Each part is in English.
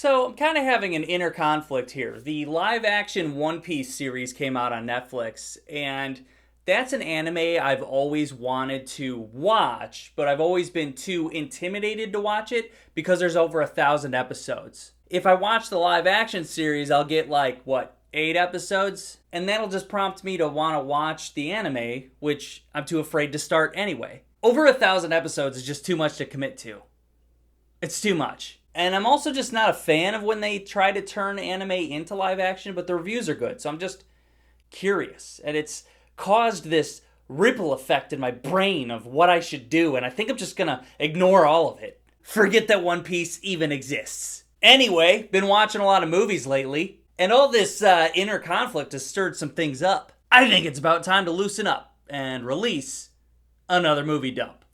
So I'm kind of having an inner conflict here. The live action One Piece series came out on Netflix, and that's an anime I've always wanted to watch, but I've always been too intimidated to watch it because there's over 1,000 episodes. If I watch the live action series, I'll get 8 episodes? And that'll just prompt me to want to watch the anime, which I'm too afraid to start anyway. Over 1,000 episodes is just too much to commit to. It's too much. And I'm also just not a fan of when they try to turn anime into live action, but the reviews are good, so I'm just curious. And it's caused this ripple effect in my brain of what I should do, and I think I'm just gonna ignore all of it. Forget that One Piece even exists. Anyway, been watching a lot of movies lately, and all this inner conflict has stirred some things up. I think it's about time to loosen up and release another movie dump.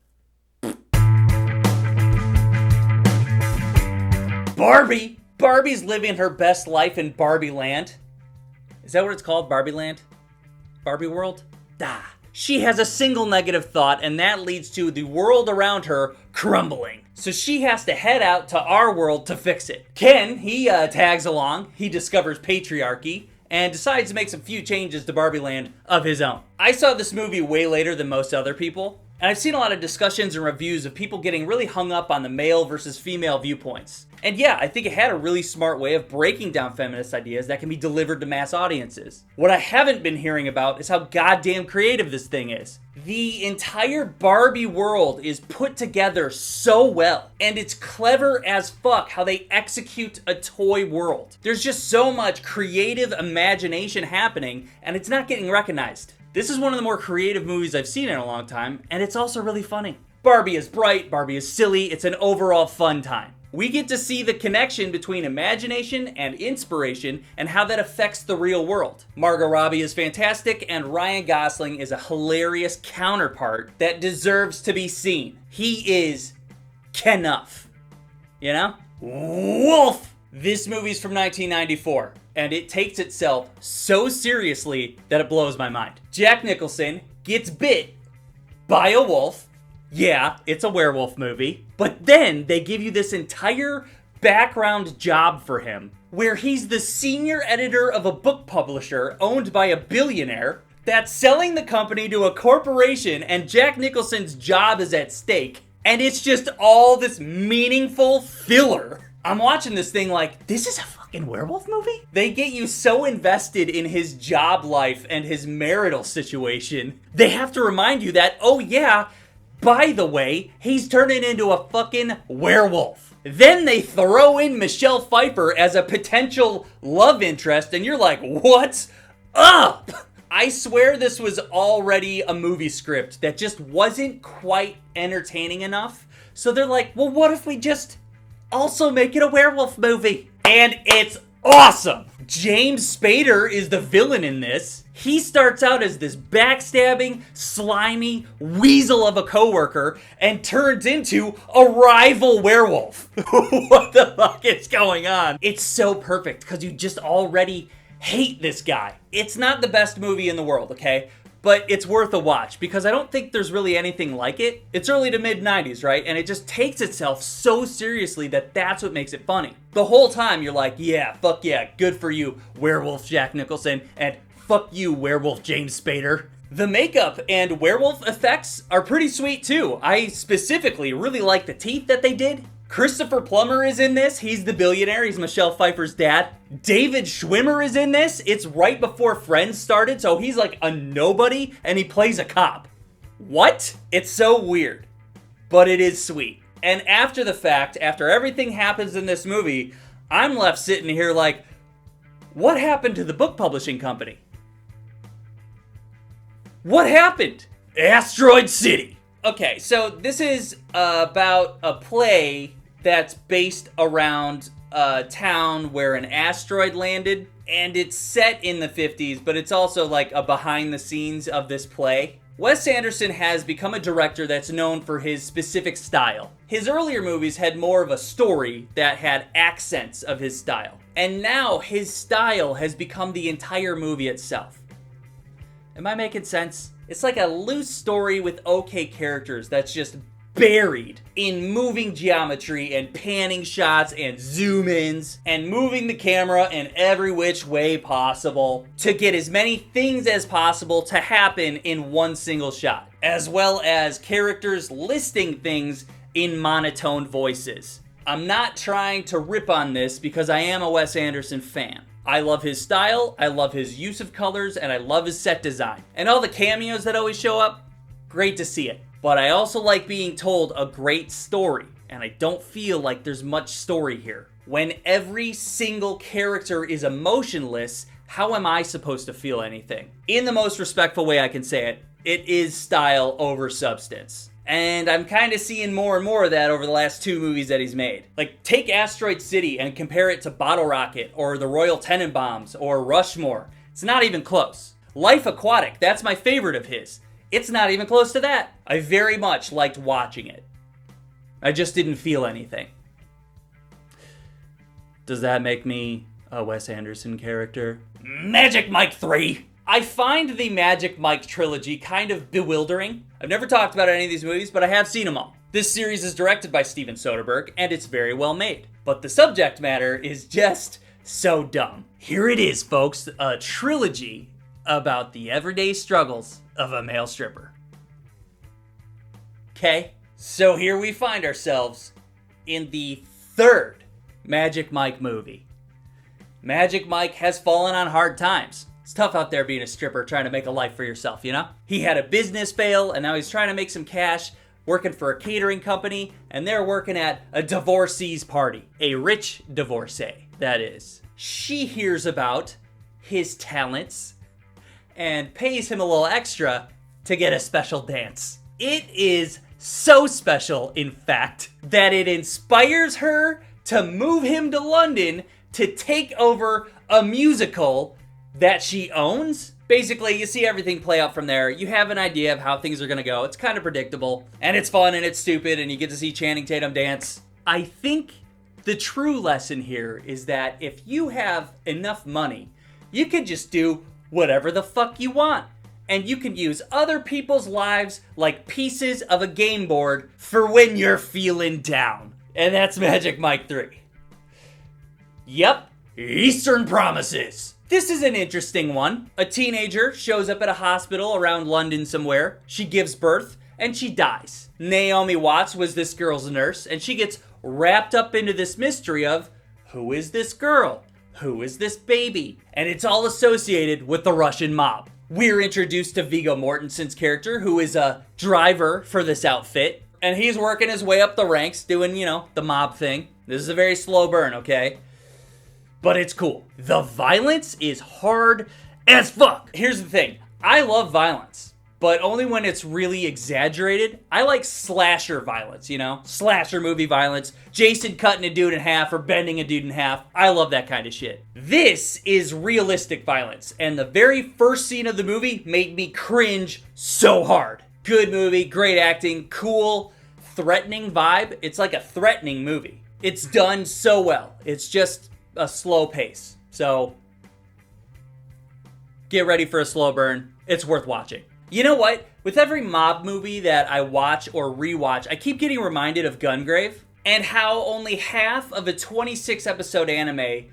Barbie! Barbie's living her best life in Barbie Land. Is that what it's called? Barbie Land? Barbie World? She has a single negative thought, and that leads to the world around her crumbling. So she has to head out to our world to fix it. Ken, he tags along, he discovers patriarchy, and decides to make some few changes to Barbie Land of his own. I saw this movie way later than most other people, and I've seen a lot of discussions and reviews of people getting really hung up on the male versus female viewpoints. And yeah, I think it had a really smart way of breaking down feminist ideas that can be delivered to mass audiences. What I haven't been hearing about is how goddamn creative this thing is. The entire Barbie world is put together so well, and it's clever as fuck how they execute a toy world. There's just so much creative imagination happening, and it's not getting recognized. This is one of the more creative movies I've seen in a long time, and it's also really funny. Barbie is bright, Barbie is silly, it's an overall fun time. We get to see the connection between imagination and inspiration and how that affects the real world. Margot Robbie is fantastic, and Ryan Gosling is a hilarious counterpart that deserves to be seen. He is Kenuff. You know? Wolf! This movie's from 1994, and it takes itself so seriously that it blows my mind. Jack Nicholson gets bit by a wolf. Yeah, it's a werewolf movie. But then they give you this entire background job for him, where he's the senior editor of a book publisher owned by a billionaire that's selling the company to a corporation, and Jack Nicholson's job is at stake. And it's just all this meaningful filler. I'm watching this thing like, this is a fucking werewolf movie? They get you so invested in his job life and his marital situation, they have to remind you that, oh yeah, by the way, he's turning into a fucking werewolf. Then they throw in Michelle Pfeiffer as a potential love interest, and you're like, what's up? I swear this was already a movie script that just wasn't quite entertaining enough. So they're like, well, what if we just also make it a werewolf movie? And it's awesome! James Spader is the villain in this. He starts out as this backstabbing, slimy weasel of a coworker and turns into a rival werewolf. What the fuck is going on? It's so perfect because you just already hate this guy. It's not the best movie in the world, okay? But it's worth a watch because I don't think there's really anything like it. It's early to mid 90s, right? And it just takes itself so seriously that that's what makes it funny. The whole time you're like, yeah, fuck yeah, good for you, werewolf Jack Nicholson, and fuck you, werewolf James Spader. The makeup and werewolf effects are pretty sweet too. I specifically really like the teeth that they did. Christopher Plummer is in this. He's the billionaire. He's Michelle Pfeiffer's dad. David Schwimmer is in this. It's right before Friends started, so he's like a nobody, and he plays a cop. What? It's so weird, but it is sweet. And after the fact, after everything happens in this movie, I'm left sitting here like, what happened to the book publishing company? What happened? Asteroid City. Okay, so this is about a play that's based around a town where an asteroid landed, and it's set in the 50s, but it's also like a behind the scenes of this play. Wes Anderson has become a director that's known for his specific style. His earlier movies had more of a story that had accents of his style. And now his style has become the entire movie itself. Am I making sense? It's like a loose story with okay characters that's just buried in moving geometry and panning shots and zoom-ins and moving the camera in every which way possible to get as many things as possible to happen in one single shot, as well as characters listing things in monotone voices. I'm not trying to rip on this because I am a Wes Anderson fan. I love his style, I love his use of colors, and I love his set design. And all the cameos that always show up, great to see it. But I also like being told a great story, and I don't feel like there's much story here. When every single character is emotionless, how am I supposed to feel anything? In the most respectful way I can say it, it is style over substance. And I'm kind of seeing more and more of that over the last 2 movies that he's made. Like, take Asteroid City and compare it to Bottle Rocket, or The Royal Tenenbaums, or Rushmore. It's not even close. Life Aquatic, that's my favorite of his. It's not even close to that. I very much liked watching it. I just didn't feel anything. Does that make me a Wes Anderson character? Magic Mike 3! I find the Magic Mike trilogy kind of bewildering. I've never talked about any of these movies, but I have seen them all. This series is directed by Steven Soderbergh, and it's very well made. But the subject matter is just so dumb. Here it is, folks, a trilogy about the everyday struggles of a male stripper. Okay, so here we find ourselves in the 3rd Magic Mike movie. Magic Mike has fallen on hard times. It's tough out there being a stripper trying to make a life for yourself, you know? He had a business fail, and now he's trying to make some cash working for a catering company, and they're working at a divorcee's party. A rich divorcee, that is. She hears about his talents and pays him a little extra to get a special dance. It is so special, in fact, that it inspires her to move him to London to take over a musical that she owns. Basically, you see everything play out from there. You have an idea of how things are going to go. It's kind of predictable, and it's fun, and it's stupid, and you get to see Channing Tatum dance. I think the true lesson here is that if you have enough money, you can just do whatever the fuck you want. And you can use other people's lives like pieces of a game board for when you're feeling down. And that's Magic Mike 3. Yep, Eastern Promises. This is an interesting one. A teenager shows up at a hospital around London somewhere. She gives birth and she dies. Naomi Watts was this girl's nurse, and she gets wrapped up into this mystery of, who is this girl? Who is this baby? And it's all associated with the Russian mob. We're introduced to Viggo Mortensen's character, who is a driver for this outfit. And he's working his way up the ranks, doing, the mob thing. This is a very slow burn, okay? But it's cool. The violence is hard as fuck. Here's the thing. I love violence, but only when it's really exaggerated. I like slasher violence, Slasher movie violence. Jason cutting a dude in half or bending a dude in half. I love that kind of shit. This is realistic violence, and the very first scene of the movie made me cringe so hard. Good movie, great acting, cool, threatening vibe. It's like a threatening movie. It's done so well. It's just a slow pace. So get ready for a slow burn. It's worth watching. You know what? With every mob movie that I watch or rewatch, I keep getting reminded of GUNGRAVE and how only half of a 26 episode anime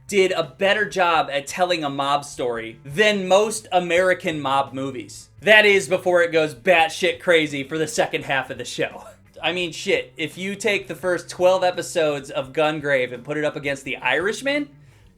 did a better job at telling a mob story than most American mob movies. That is before it goes batshit crazy for the second half of the show. I mean, shit, if you take the first 12 episodes of GUNGRAVE and put it up against The Irishman,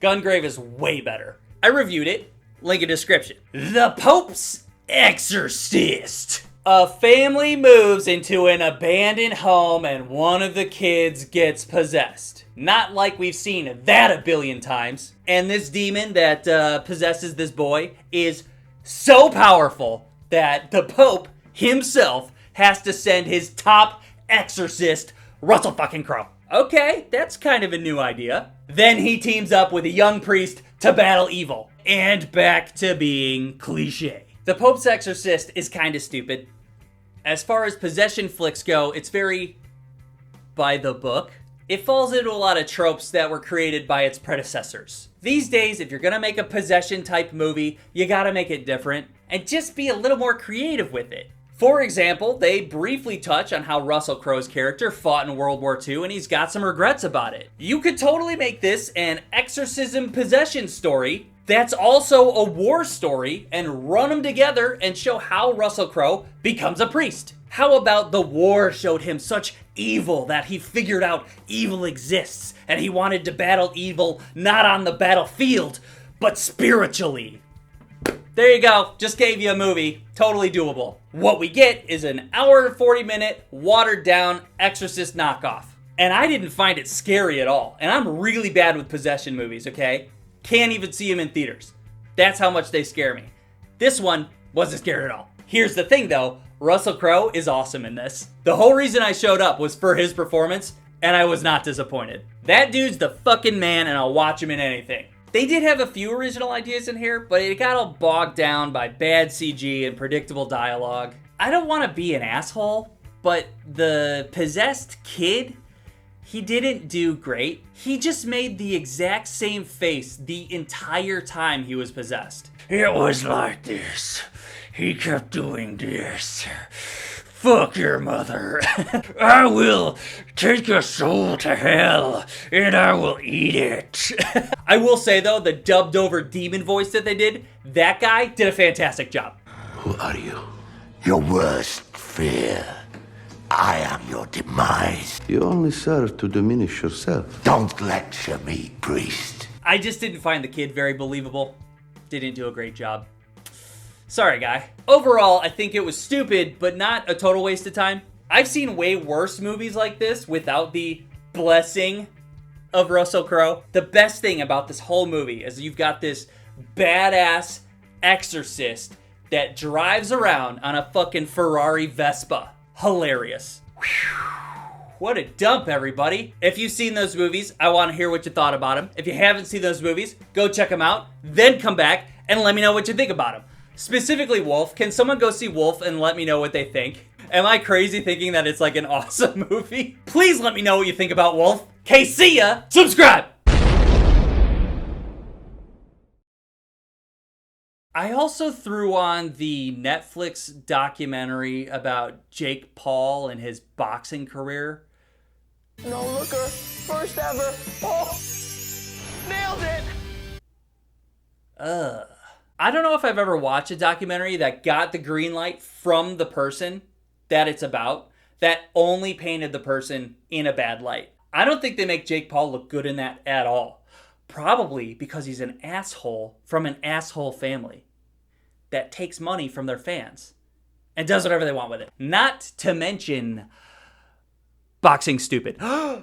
GUNGRAVE is way better. I reviewed it. Link in description. The Pope's Exorcist. A family moves into an abandoned home and one of the kids gets possessed. Not like we've seen that a billion times. And this demon that possesses this boy is so powerful that the Pope himself has to send his top exorcist, Russell fucking Crowe. Okay, that's kind of a new idea. Then he teams up with a young priest to battle evil. And back to being cliche. The Pope's Exorcist is kind of stupid. As far as possession flicks go, it's very by the book. It falls into a lot of tropes that were created by its predecessors. These days, if you're gonna make a possession type movie, you gotta make it different and just be a little more creative with it. For example, they briefly touch on how Russell Crowe's character fought in World War II and he's got some regrets about it. You could totally make this an exorcism possession story that's also a war story and run them together and show how Russell Crowe becomes a priest. How about the war showed him such evil that he figured out evil exists and he wanted to battle evil not on the battlefield, but spiritually. There you go, just gave you a movie, totally doable. What we get is an hour and 40-minute, watered down Exorcist knockoff. And I didn't find it scary at all. And I'm really bad with possession movies, okay? Can't even see them in theaters. That's how much they scare me. This one wasn't scared at all. Here's the thing though, Russell Crowe is awesome in this. The whole reason I showed up was for his performance, and I was not disappointed. That dude's the fucking man, and I'll watch him in anything. They did have a few original ideas in here, but it got all bogged down by bad CG and predictable dialogue. I don't want to be an asshole, but the possessed kid, he didn't do great. He just made the exact same face the entire time he was possessed. It was like this. He kept doing this. Fuck your mother. I will take your soul to hell, and I will eat it. I will say though, the dubbed over demon voice that they did, that guy did a fantastic job. Who are you? Your worst fear. I am your demise. You only serve to diminish yourself. Don't lecture me, priest. I just didn't find the kid very believable. Didn't do a great job. Sorry, guy. Overall, I think it was stupid, but not a total waste of time. I've seen way worse movies like this without the blessing of Russell Crowe. The best thing about this whole movie is you've got this badass exorcist that drives around on a fucking Ferrari Vespa. Hilarious. What a dump, everybody. If you've seen those movies, I want to hear what you thought about them. If you haven't seen those movies, go check them out, then come back and let me know what you think about them. Specifically Wolf. Can someone go see Wolf and let me know what they think? Am I crazy thinking that it's like an awesome movie? Please let me know what you think about Wolf. Okay, see ya. Subscribe. I also threw on the Netflix documentary about Jake Paul and his boxing career. No looker, first ever. Oh, nailed it. I don't know if I've ever watched a documentary that got the green light from the person that it's about, that only painted the person in a bad light. I don't think they make Jake Paul look good in that at all. Probably because he's an asshole from an asshole family that takes money from their fans and does whatever they want with it. Not to mention boxing stupid.